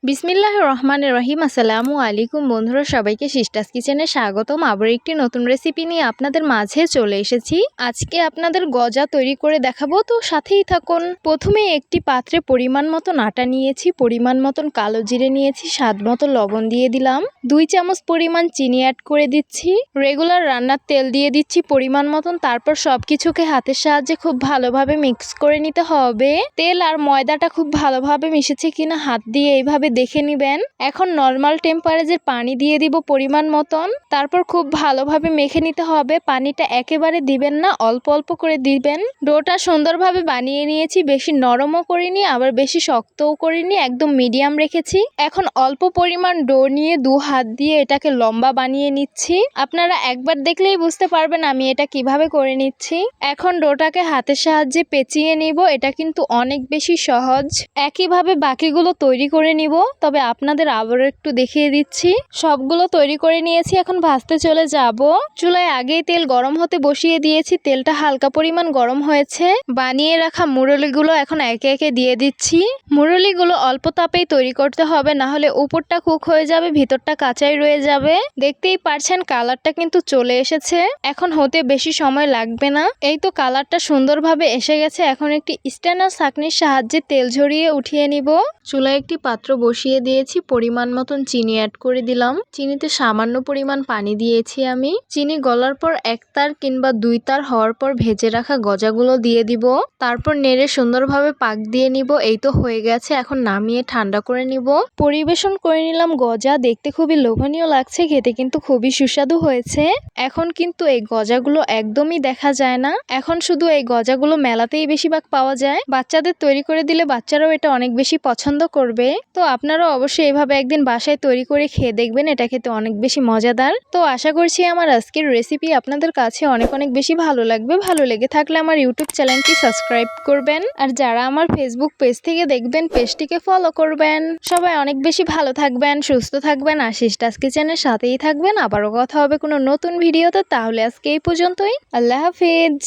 বিসমিল্লাহির রহমানির রহিম। আসসালামু আলাইকুম বন্ধুরা, সবাইকে সিস্টার্স কিচেনে স্বাগতম। আবার একটি নতুন রেসিপি নিয়ে আপনাদের মাঝে চলে এসেছি। আজকে আপনাদের গজা তৈরি করে দেখাবো, তো সাথেই থাকুন। প্রথমে একটি পাত্রে পরিমাণ মতন আটা নিয়েছি, পরিমাণ মতন কালো জিরে নিয়েছি, স্বাদ মতো লবণ দিয়ে দিলাম, 2 চামচ পরিমাণ চিনি অ্যাড করে দিচ্ছি, রেগুলার রান্নার তেল দিয়ে দিচ্ছি পরিমাণ মতন। তারপর সবকিছুকে হাতের সাহায্যে খুব ভালোভাবে মিক্স করে নিতে হবে। তেল আর ময়দাটা খুব ভালোভাবে মিশেছে কিনা হাত দিয়ে এইভাবে দেখে নিবেন। এখন নরমাল টেম্পারেচারে পানি দিয়ে দিব পরিমাণ মতন। তারপর খুব ভালোভাবে মেখে নিতে হবে। পানিটা একেবারে দিবেন না, অল্প অল্প করে দিবেন। ডোটা সুন্দরভাবে বানিয়ে নিয়েছি, বেশি নরমও করিনি আবার বেশি শক্তও করিনি, একদম মিডিয়াম রেখেছি। এখন অল্প পরিমাণ ডো নিয়ে 2 হাত দিয়ে এটাকে লম্বা বানিয়ে নিচ্ছি। আপনারা একবার দেখলেই বুঝতে পারবেন আমি এটা কিভাবে করে নিচ্ছি। এখন ডোটাকে হাতের সাহায্যে পেঁচিয়ে নিব। এটা কিন্তু অনেক বেশি সহজ। একইভাবে বাকিগুলো তৈরি করে নিব, তবে আপনাদের আবারও একটু দেখিয়ে দিচ্ছি। সবগুলো তৈরি করে নিয়েছি, এখন ভাজতে চলে যাব। চুলায় আগেই তেল গরম হতে বসিয়ে দিয়েছি, তেলটা হালকা পরিমাণ গরম হয়েছে। বানিয়ে রাখা মুরলিগুলো এখন একে একে দিয়ে দিচ্ছি। মুরলিগুলো অল্প তাপেই তৈরি করতে হবে, না হলে উপরটা কুক হয়ে যাবে, ভিতরটা কাঁচাই রয়ে যাবে। দেখতেই পারছেন কালারটা কিন্তু চলে এসেছে, এখন হতে বেশি সময় লাগবে না। এই তো কালারটা সুন্দরভাবে এসে গেছে। এখন একটি স্ট্যান্ডার ছাঁকনির সাহায্যে তেল ঝরিয়ে উঠিয়ে নিব। চুলায় একটি পাত্র বসিয়ে দিয়েছি, পরিমাণ মতন চিনি অ্যাড করে দিলাম। চিনিতে সামান্য পরিমাণ পানি দিয়েছি আমি। চিনি গলার পর 1 তার কিংবা 2 তার হওয়ার পর ভেজে রাখা গজাগুলো দিয়ে দিব। তারপর নেড়ে সুন্দরভাবে পাক দিয়ে নিব। এই তো হয়ে গেছে, এখন নামিয়ে ঠান্ডা করে নিব। পরিবেশন করে নিলাম গজা। দেখতে খুবই লোভনীয় লাগছে, খেতে কিন্তু খুবই সুস্বাদু হয়েছে। এখন কিন্তু এই গজাগুলো একদমই দেখা যায় না, এখন শুধু এই গজাগুলো মেলাতেই বেশিরভাগ পাওয়া যায়। বাচ্চাদের তৈরি করে দিলে বাচ্চারাও এটা অনেক বেশি পছন্দ করবে। তো আপনারাও অবশ্যই এভাবে একদিন বাসায় তৈরি করে খেয়ে দেখবেন, এটা খেতে অনেক বেশি মজাদার। তো আশা করছি আমার আজকের রেসিপি আপনাদের কাছে অনেক অনেক বেশি ভালো লাগবে। ভালো লেগে থাকলে আমার ইউটিউব চ্যানেলটি সাবস্ক্রাইব করবেন, আর যারা আমার ফেসবুক পেজ থেকে দেখবেন পেজটিকে ফলো করবেন। সবাই অনেক বেশি ভালো থাকবেন, সুস্থ থাকবেন, আর সিস্টার্স কিচেনের সাথেই থাকবেন। আবারও কথা হবে কোনো নতুন ভিডিওতে। তাহলে আজকে এই পর্যন্তই। আল্লাহ হাফিজ।